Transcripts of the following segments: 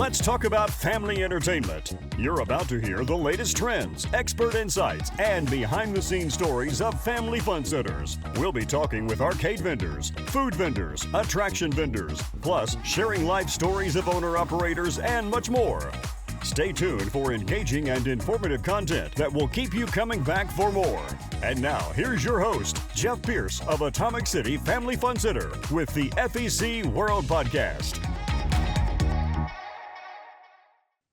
Let's talk about family entertainment. You're about to hear the latest trends, expert insights, and behind-the-scenes stories of family fun centers. We'll be talking with arcade vendors, food vendors, attraction vendors, plus sharing life stories of owner-operators and much more. Stay tuned for engaging and informative content that will keep you coming back for more. And now, here's your host, Jeff Pierce of Atomic City Family Fun Center with the FEC World Podcast.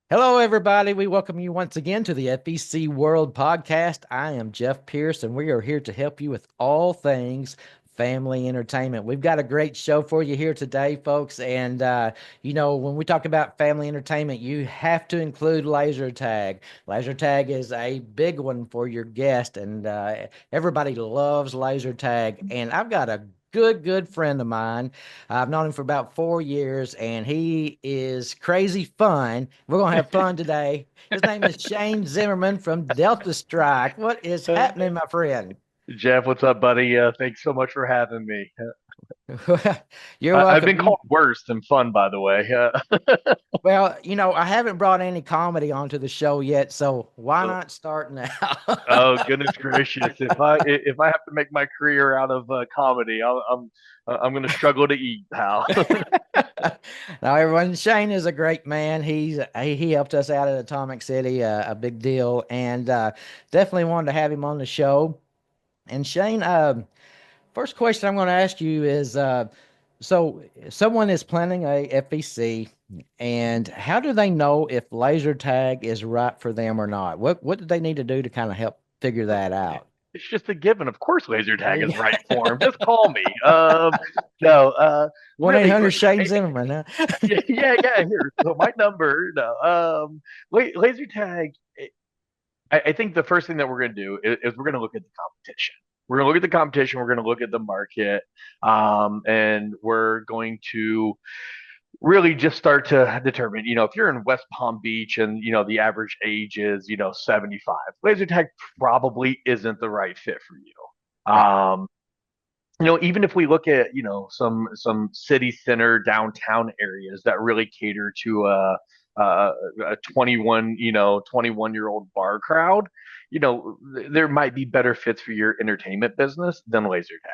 Hello, everybody. We welcome you once again to the FEC World Podcast. I am Jeff Pierce, and we are here to help you with all things family entertainment. We've got a great show for you here today, folks. And, when we talk about family entertainment, you have to include laser tag. Laser tag is a big one for your guest, and everybody loves laser tag. And I've got a good friend of mine. I've known him for about 4 years, and he is crazy fun. We're going to have fun today. His name is Shane Zimmerman from Delta Strike. What is happening, my friend? Jeff, what's up, buddy? Thanks so much for having me. You're welcome. I've been called worse than fun, by the way. Well, I haven't brought any comedy onto the show yet, so why not start now? Oh, goodness gracious! If I have to make my career out of comedy, I'm going to struggle to eat, pal. Now, everyone, Shane is a great man. He helped us out at Atomic City, a big deal, and definitely wanted to have him on the show. And Shane, first question I'm going to ask you is, so someone is planning a FEC, and how do they know if laser tag is right for them or not? What do they need to do to kind of help figure that out? It's just a given. Of course, laser tag is right for them. Just call me. No, 1-800 Shane Zimmerman. Huh? Yeah. Here, so my number. No, laser tag. I think the first thing that we're going to do is we're going to look at the competition. We're going to look at the competition. We're going to look at the market, and we're going to really just start to determine, if you're in West Palm Beach and, the average age is, 75, laser tag probably isn't the right fit for you. Even if we look at, some city center downtown areas that really cater to a 21-year-old bar crowd, there might be better fits for your entertainment business than laser tag.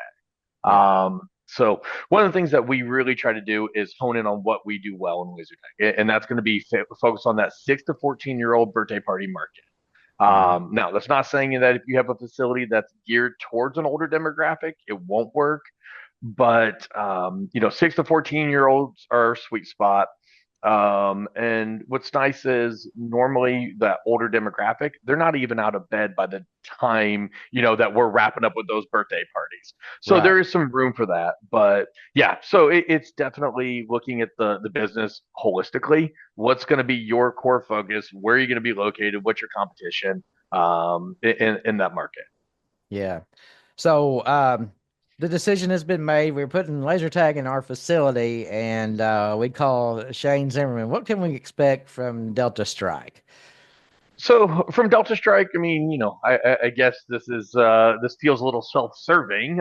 So one of the things that we really try to do is hone in on what we do well in laser tag, and that's going to be focused on that 6 to 14-year-old birthday party market. Now, that's not saying that if you have a facility that's geared towards an older demographic, it won't work. But 6 to 14-year-olds are a sweet spot. And what's nice is normally that older demographic, they're not even out of bed by the time, that we're wrapping up with those birthday parties. So there is some room for that. But yeah, so it's definitely looking at the business holistically. What's going to be your core focus? Where are you going to be located? What's your competition in that market? Yeah. So, the decision has been made. We're putting laser tag in our facility, and we call Shane Zimmerman. What can we expect from Delta Strike? So from Delta Strike, I guess this feels a little self-serving,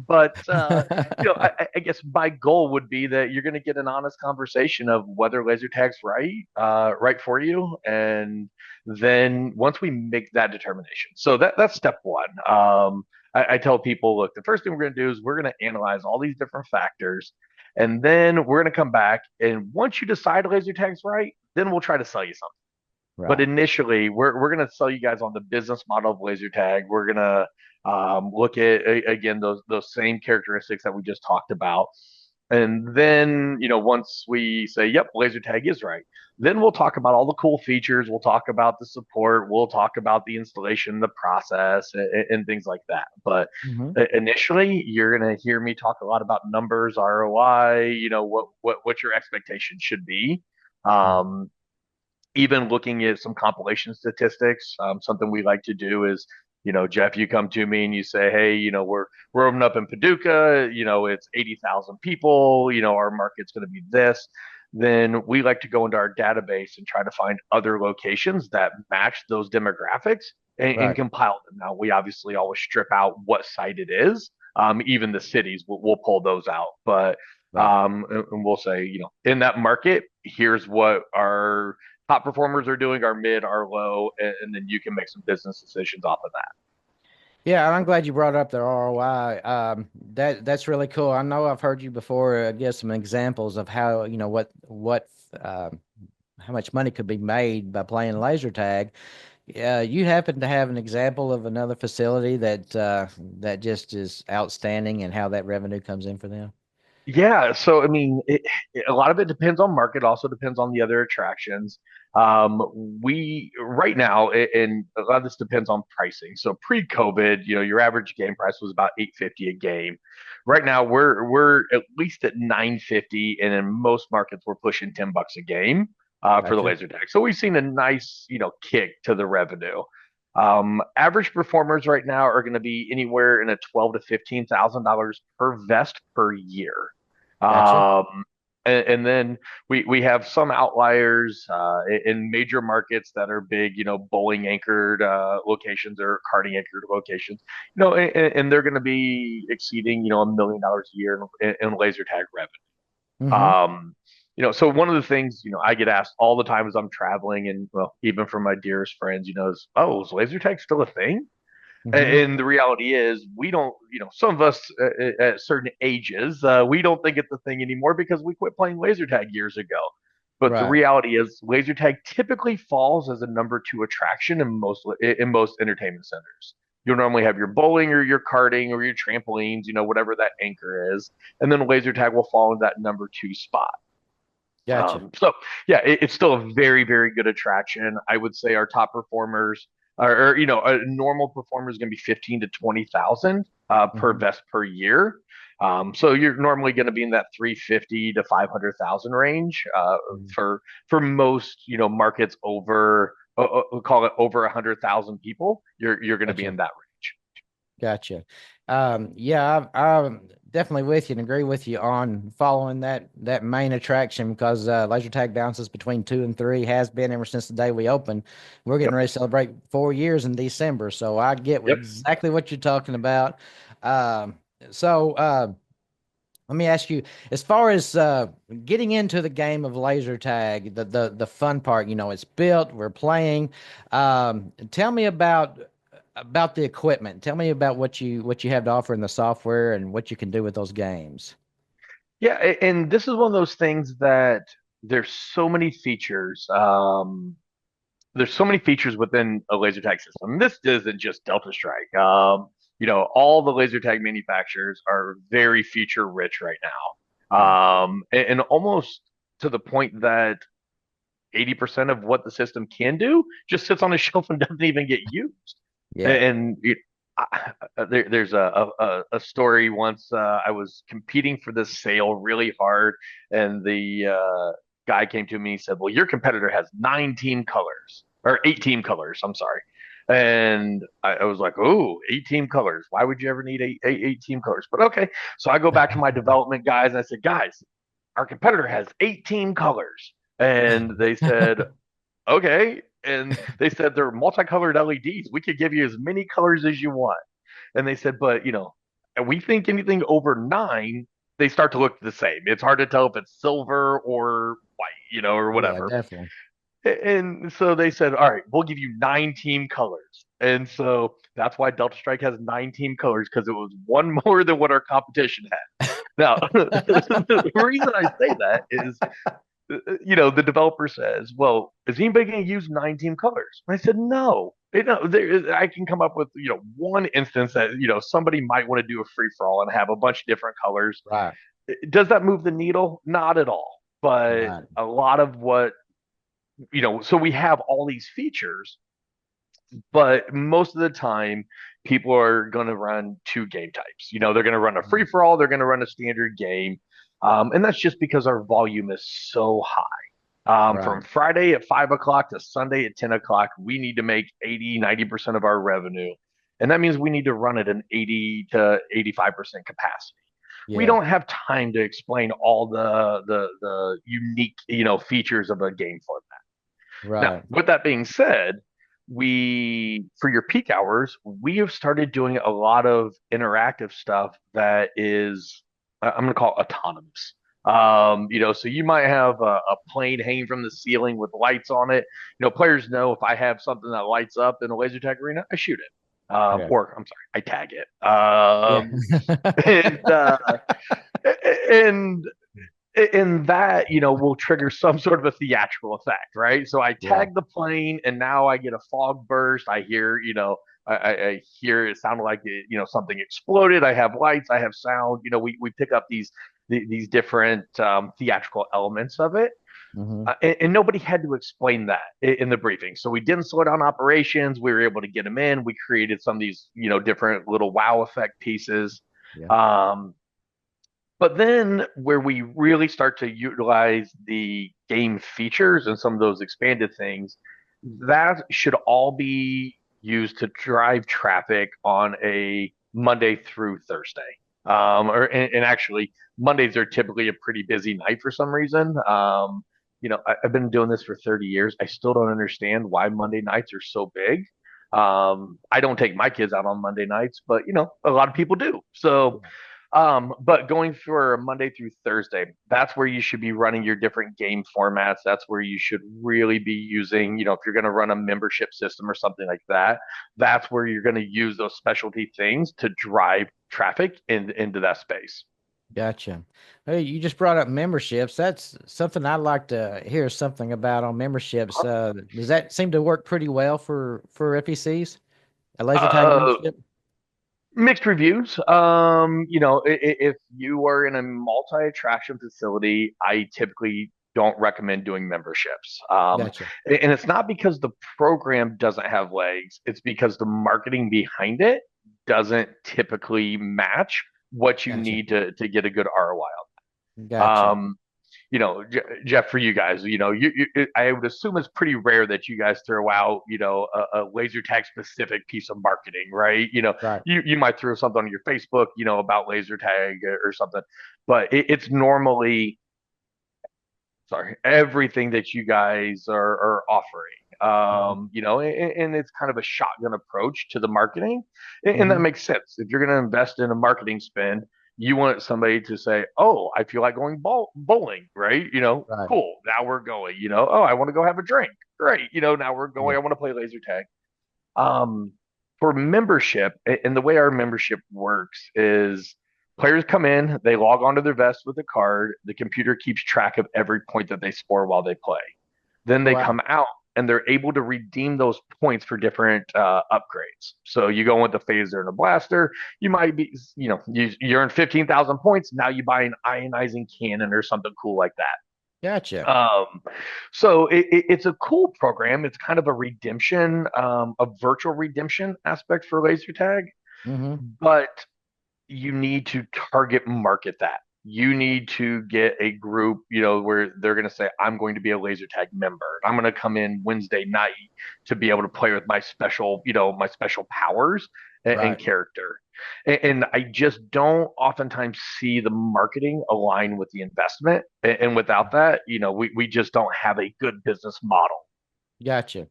but I guess my goal would be that you're going to get an honest conversation of whether laser tag's right for you, and then once we make that determination, so that's step one. I tell people, look, the first thing we're going to do is we're going to analyze all these different factors, and then we're going to come back, and once you decide laser tag's right, then we'll try to sell you something. Right. But initially, we're going to sell you guys on the business model of laser tag. We're going to look at, again, those same characteristics that we just talked about. And then, once we say, yep, laser tag is right, then we'll talk about all the cool features. We'll talk about the support. We'll talk about the installation, the process, and things like that. But initially, you're going to hear me talk a lot about numbers, ROI, what your expectations should be. Even looking at some compilation statistics, something we like to do is, Jeff, you come to me and you say, hey, we're opening up in Paducah, it's 80,000 people, our market's going to be this. Then we like to go into our database and try to find other locations that match those demographics and compile them. Now, we obviously always strip out what site it is. Even the cities, we'll pull those out. But Right. And we'll say, in that market, here's what our top performers are doing, our mid, our low, and then you can make some business decisions off of that. Yeah, I'm glad you brought up the ROI. That's really cool. I know I've heard you before give some examples of how, what how much money could be made by playing laser tag. You happen to have an example of another facility that just is outstanding and how that revenue comes in for them? Yeah, so I mean, a lot of it depends on market, also depends on the other attractions. We right now, and a lot of this depends on pricing. So pre-COVID, your average game price was about 850 a game. Right now, we're at least at 950, and in most markets, we're pushing $10 a game for the Gotcha. laser tag. So we've seen a nice, kick to the revenue. Average performers right now are going to be anywhere in a 12 to $15,000 per vest per year. Gotcha. And then we have some outliers in major markets that are big, bowling anchored locations or karting anchored locations, and they're going to be exceeding, $1 million a year in laser tag revenue. Mm-hmm. So one of the things, I get asked all the time as I'm traveling, and well, even from my dearest friends, is laser tag still a thing? Mm-hmm. And the reality is, we don't, some of us at certain ages, we don't think it's a thing anymore because we quit playing laser tag years ago. But the Right. reality is, laser tag typically falls as a number two attraction in most entertainment centers. You'll normally have your bowling or your karting or your trampolines, whatever that anchor is, and then laser tag will fall in that number two spot. Gotcha. So yeah, it's still a very, very good attraction. I would say our top performers a normal performer is going to be 15 to 20,000 per Mm-hmm. vest per year. So you're normally going to be in that 350 to 500,000 range for most markets over we'll call it over 100,000 people. You're going to be Gotcha. in that range. Gotcha. Yeah, I'm definitely with you and agree with you on following that main attraction because laser tag bounces between 2 and 3 has been ever since the day we opened. We're getting Yep. ready to celebrate 4 years in December, so I get Yep. exactly what you're talking about. Um, so let me ask you, as far as getting into the game of laser tag, the fun part, it's built, we're playing. Tell me about the equipment. Tell me about what you have to offer in the software and what you can do with those games. Yeah, and this is one of those things that there's so many features. There's so many features within a laser tag system. This isn't just Delta Strike. All the laser tag manufacturers are very feature rich right now. Right. And almost to the point that 80% of what the system can do just sits on a shelf and doesn't even get used. Yeah. And there's a story once I was competing for this sale really hard, and the guy came to me and said, "Well, your competitor has 9 team colors or 8 team colors. I'm sorry." And I was like, "Oh, 8 team colors. Why would you ever need eight team colors?" But okay. So I go back to my development guys and I said, "Guys, our competitor has 8 team colors." And they said, okay. And they said they're multicolored LEDs. We could give you as many colors as you want. And they said, but we think anything over 9, they start to look the same. It's hard to tell if it's silver or white, or Yeah, whatever. definitely. And so they said, all right, we'll give you 9 team colors. And so that's why Delta Strike has 9 team colors, because it was one more than what our competition had. Now, the reason I say that is the developer says, "Well, is anybody going to use 9 team colors?" And I said, "No. I can come up with one instance that somebody might want to do a free for all and have a bunch of different colors. Right. Does that move the needle? Not at all. But Right. a lot of what so we have all these features, but most of the time, people are going to run 2 game types. They're going to run a free for all. They're going to run a standard game, and that's just because our volume is so high. From Right. Friday at 5 o'clock to Sunday at 10 o'clock, we need to make 80, 90% of our revenue. And that means we need to run at an 80 to 85% capacity. We Yeah. don't have time to explain all the unique, features of a game format. Now, Right. with that being said, for your peak hours, we have started doing a lot of interactive stuff that is I'm going to call it autonomous. So you might have a plane hanging from the ceiling with lights on it. Players know if I have something that lights up in a laser tag arena, I shoot it. Yeah. Or I'm sorry, I tag it. Yeah. And and and that will trigger some sort of a theatrical effect, right? So I Yeah. tag the plane, and now I get a fog burst. I hear, I hear it sounded like something exploded. I have lights, I have sound. We pick up these different theatrical elements of it. Hmm. And nobody had to explain that in the briefing. So we didn't slow down operations. We were able to get them in. We created some of these, different little wow effect pieces. Yeah. Um, but then where we really start to utilize the game features and some of those expanded things, that should all be used to drive traffic on a Monday through Thursday. And actually, Mondays are typically a pretty busy night for some reason. I've been doing this for 30 years. I still don't understand why Monday nights are so big. I don't take my kids out on Monday nights, but a lot of people do. So but going for Monday through Thursday, that's where you should be running your different game formats. That's where you should really be using, if you're going to run a membership system or something like that, that's where you're going to use those specialty things to drive traffic into that space. Gotcha. Hey, you just brought up memberships. That's something I'd like to hear something about on memberships. Does that seem to work pretty well for FECs? A laser tag Uh, membership? Mixed reviews. If you are in a multi-attraction facility, I typically don't recommend doing memberships. Gotcha. And it's not because the program doesn't have legs, it's because the marketing behind it doesn't typically match what you Gotcha. need to get a good ROI. Gotcha. Jeff, for you guys, I would assume it's pretty rare that you guys throw out, a laser tag specific piece of marketing, right? Right. You might throw something on your Facebook, about laser tag or something, but it's normally, sorry, everything that you guys are offering. Hmm. And it's kind of a shotgun approach to the marketing, and that Hmm. makes sense. If you're going to invest in a marketing spend, you want somebody to say, "Oh, I feel like going bowling," right? Right. Cool. Now we're going. Oh, I want to go have a drink. Great. Now we're Yeah. going. I want to play laser tag. Um, for membership, and the way our membership works is players come in, they log onto their vest with a card. The computer keeps track of every point that they score while they play. Then Oh, they wow. come out and they're able to redeem those points for different upgrades. So you go with the phaser and a blaster, you might be, you earn 15,000 points. Now you buy an ionizing cannon or something cool like that. Gotcha. Um, so it's a cool program. It's kind of a redemption, a virtual redemption aspect for laser tag, Hmm. but you need to target market that. You need to get a group, where they're going to say, I'm going to be a laser tag member. I'm going to come in Wednesday night to be able to play with my special powers and Right. character. And I just don't oftentimes see the marketing align with the investment. And without that, we just don't have a good business model. Gotcha.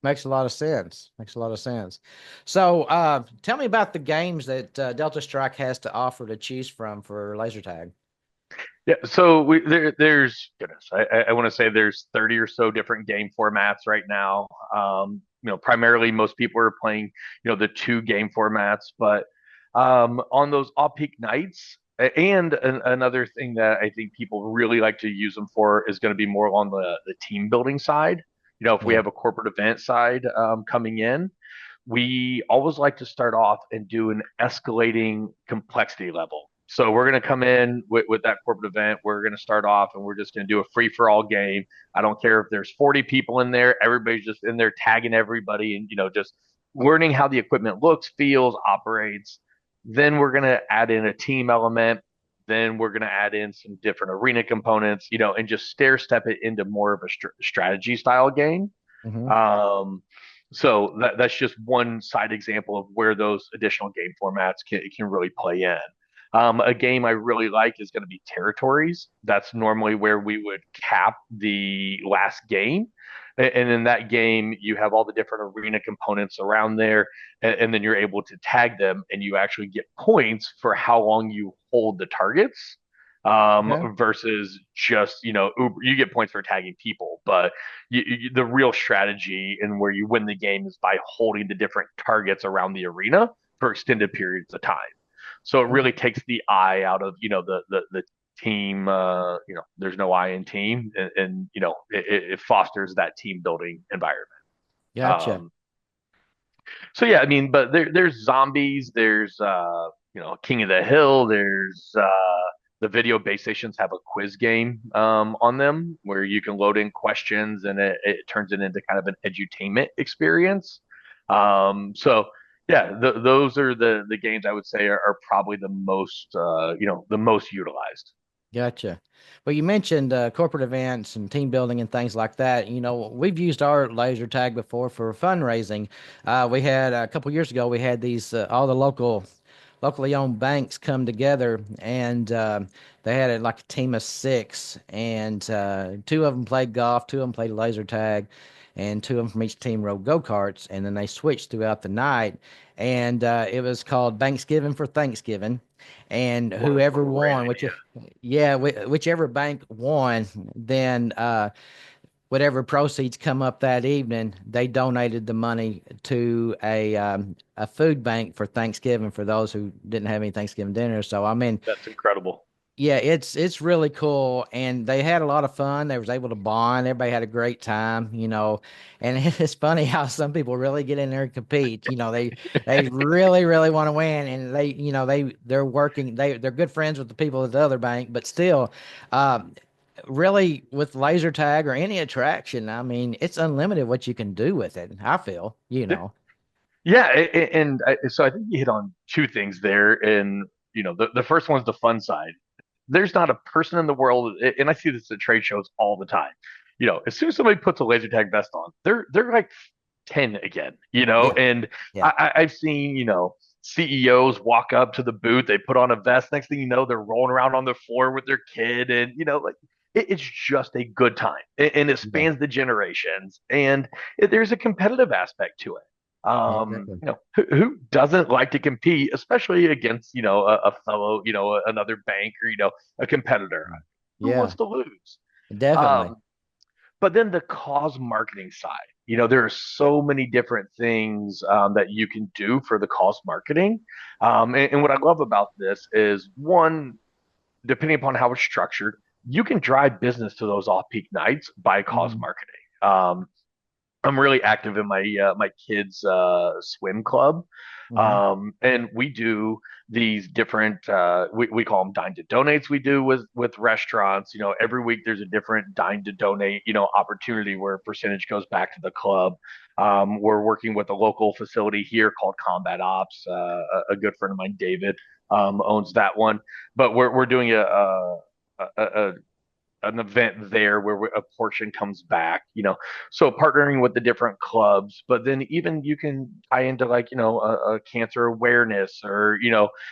Makes a lot of sense. Makes a lot of sense. So, tell me about the games that Delta Strike has to offer to choose from for laser tag. Yeah, so there's goodness, I want to say there's 30 or so different game formats right now. Primarily most people are playing, the two game formats, but on those off-peak nights, and another thing that I think people really like to use them for is going to be more on the team building side. If we Yeah. have a corporate event side coming in, we always like to start off and do an escalating complexity level. So we're going to come in with that corporate event. We're going to start off and we're just going to do a free for all game. I don't care if there's 40 people in there. Everybody's just in there tagging everybody and, just learning how the equipment looks, feels, operates. Then we're going to add in a team element. Then we're going to add in some different arena components, and just stair step it into more of a strategy style game. Hmm. Um, so that's just one side example of where those additional game formats can really play in. A game I really like is going to be Territories. That's normally where we would cap the last game. And in that game, you have all the different arena components around there, and then you're able to tag them, and you actually get points for how long you hold the targets. Okay. Versus just, Uber, you get points for tagging people, but the real strategy and where you win the game is by holding the different targets around the arena for extended periods of time. So it really takes the eye out of, the team. There's no I in team, and it fosters that team building environment. Gotcha. Um, so yeah, I mean, but there's zombies, there's King of the Hill, there's the video base stations have a quiz game on them where you can load in questions and it turns it into kind of an edutainment experience. So yeah, those are the games I would say are probably the most utilized. Gotcha. Well, you mentioned corporate events and team building and things like that. We've used our laser tag before for fundraising. We had a couple years ago, we had these all the locally owned banks come together, and they had like a team of six, and two of them played golf, two of them played laser tag, and two of them from each team rode go-karts, and then they switched throughout the night, and it was called Thanksgiving for Thanksgiving. And What a whoever great won, idea. whichever bank won, then whatever proceeds come up that evening, they donated the money to a food bank for Thanksgiving for those who didn't have any Thanksgiving dinner. So I mean, That's incredible. yeah, it's really cool, and they had a lot of fun. They was able to bond. Everybody had a great time, and it's funny how some people really get in there and compete. They really want to win, and they're working. They're good friends with the people at the other bank, but still, um, really with laser tag or any attraction, I mean, it's unlimited what you can do with it. I feel. Yeah, so I think you hit on two things there, and the first one's the fun side. There's not a person in the world, and I see this at trade shows all the time. As soon as somebody puts a laser tag vest on, they're like 10 again, Yeah, and yeah, I've seen, CEOs walk up to the booth, they put on a vest. Next thing you know, they're rolling around on the floor with their kid, and like it's just a good time, and it yeah, spans the generations, and there's a competitive aspect to it. yeah, exactly. Who doesn't like to compete, especially against, a fellow, another bank or, a competitor? Who Yeah, wants to lose? definitely. Um, but then the cause marketing side, there are so many different things that you can do for the cause marketing. And what I love about this is one, depending upon how it's structured, you can drive business to those off-peak nights by cause Hmm. marketing. I'm really active in my kids swim club, Hmm. and we do these different we call them dine to donates. We do with restaurants. Every week there's a different dine to donate opportunity where a percentage goes back to the club. We're working with a local facility here called Combat Ops. A good friend of mine, David, owns that one, but we're doing a an event there where a portion comes back, so partnering with the different clubs, but then even you can tie into like, a cancer awareness or,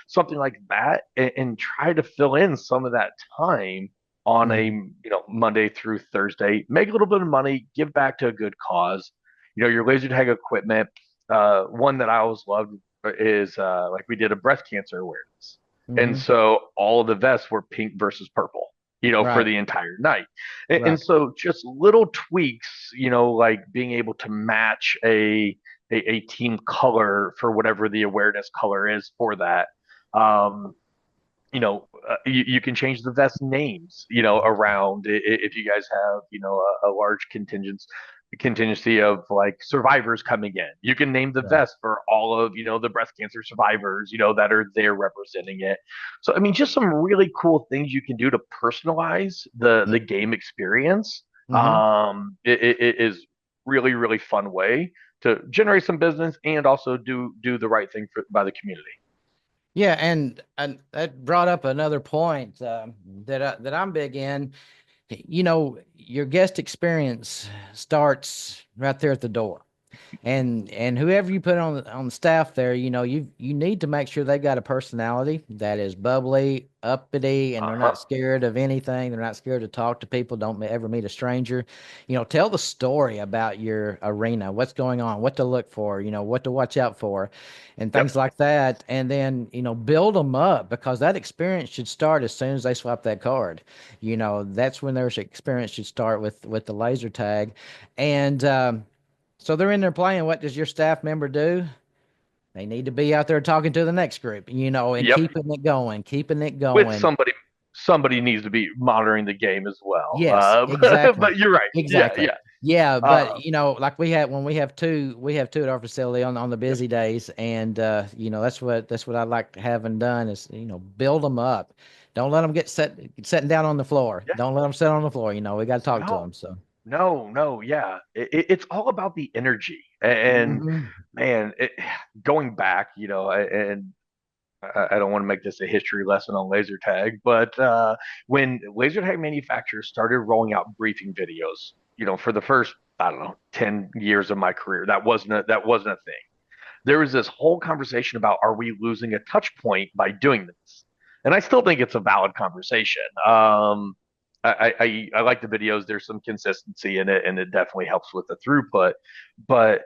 something like that, and try to fill in some of that time on a, Hmm. Monday through Thursday, make a little bit of money, give back to a good cause. Your laser tag equipment. One that I always loved is like we did a breast cancer awareness. And Hmm. so all of the vests were pink versus purple, for Right, the entire night. And right, so just little tweaks, like being able to match a team color for whatever the awareness color is for that. Um, you can change the vest names, around if you guys have, a large contingency of like survivors coming in. You can name the right. vest for all of, the breast cancer survivors, that are there representing it. So I mean, just some really cool things you can do to personalize the Yeah. game experience. Hmm. It is really, really fun way to generate some business and also do the right thing by the community. Yeah, and that brought up another point that I'm big in. Your guest experience starts right there at the door. And whoever you put on staff there, you need to make sure they've got a personality that is bubbly, uppity, and they're Uh-huh. not scared of anything. They're not scared to talk to people. Don't ever meet a stranger. Tell the story about your arena, what's going on, what to look for, what to watch out for, and things Yep. like that. And then build them up, because that experience should start as soon as they swap that card. That's when their experience should start with the laser tag, and. So they're in there playing. What does your staff member do? They need to be out there talking to the next group, and Yep. keeping it going, keeping it With going. somebody needs to be monitoring the game as well. Yes, exactly. But you're right. Yeah, Exactly. yeah. Yeah, but Uh, like when we have two at our facility on the yep. busy days, and that's what I like having done is build them up. Don't let them get sitting down on the floor. Yeah. Don't let them sit on the floor. We got to talk to No, them. So. no, yeah. It's all about the energy. And Mhm. man, going back, and I don't want to make this a history lesson on laser tag, but when laser tag manufacturers started rolling out briefing videos, for the first, I don't know, 10 years of my career, that wasn't a thing. There was this whole conversation about, are we losing a touch point by doing this? And I still think it's a valid conversation. I like the videos. There's some consistency in it, and it definitely helps with the throughput. But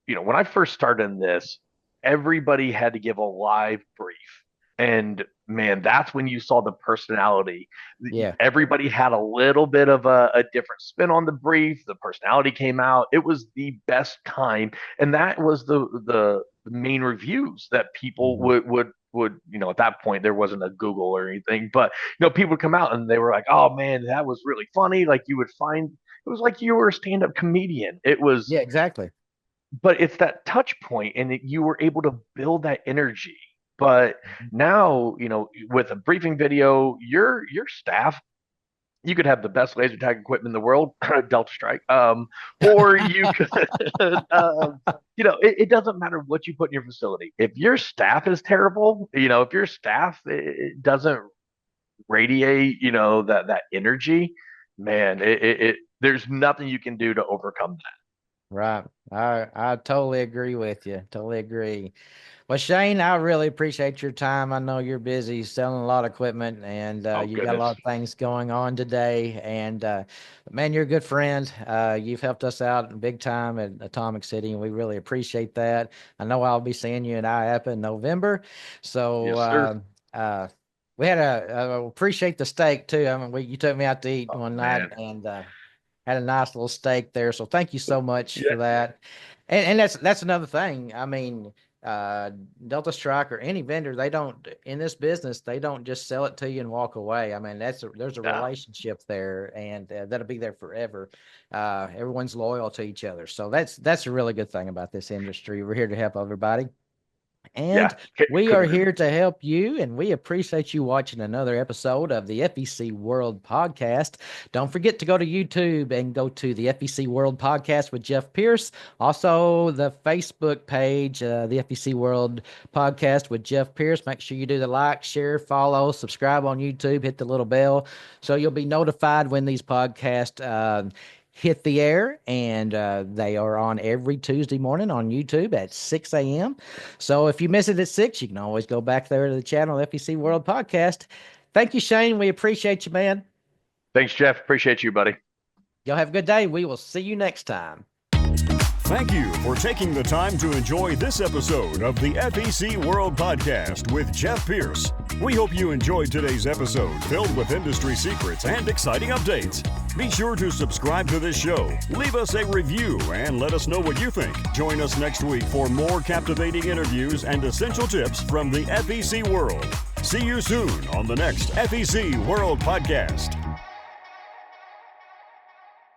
when I first started in this, everybody had to give a live brief. And man, that's when you saw the personality. Yeah. Everybody had a little bit of a different spin on the brief. The personality came out. It was the best time. And that was the main reviews that people Mhm. would at that point there wasn't a Google or anything, but people would come out and they were like, oh man, that was really funny. Like you would find it was like you were a stand-up comedian. It was, Yeah, exactly. but it's that touch point and you were able to build that energy. But now, with a briefing video, your staff, you could have the best laser tag equipment in the world, Delta Strike, or you could, it doesn't matter what you put in your facility. If your staff is terrible, if your staff doesn't radiate, that energy, man, there's nothing you can do to overcome that. Right. I totally agree with you. Totally agree. Well, Shane, I really appreciate your time. I know you're busy selling a lot of equipment, and Oh you got a lot goodness. of things going on today. And man, you're a good friend. You've helped us out big time at Atomic City, and we really appreciate that. I know I'll be seeing you in IAPA in November. So Yes, sir. we had appreciate the steak too. I mean, you took me out to eat Oh one night, man. and had a nice little steak there. So thank you so much Yeah. for that. And that's another thing. I mean, uh, Delta Strike or any vendor, they don't in this business, they don't just sell it to you and walk away. I mean, there's a No. relationship there, and that'll be there forever. Everyone's loyal to each other. So that's a really good thing about this industry. We're here to help everybody. And Yeah. we Couldn't are agree more. here to help you, and we appreciate you watching another episode of the FEC World Podcast. Don't forget to go to YouTube and go to the FEC World Podcast with Jeff Pierce. Also, the Facebook page, the FEC World Podcast with Jeff Pierce. Make sure you do the like, share, follow, subscribe on YouTube, hit the little bell so you'll be notified when these podcasts hit the air, and they are on every Tuesday morning on YouTube at 6 a.m. So if you miss it at 6, you can always go back there to the channel, FEC World Podcast. Thank you, Shane. We appreciate you, man. Thanks, Jeff. Appreciate you, buddy. Y'all have a good day. We will see you next time. Thank you for taking the time to enjoy this episode of the FEC World Podcast with Jeff Pierce. We hope you enjoyed today's episode filled with industry secrets and exciting updates. Be sure to subscribe to this show, leave us a review, and let us know what you think. Join us next week for more captivating interviews and essential tips from the FEC world. See you soon on the next FEC World Podcast.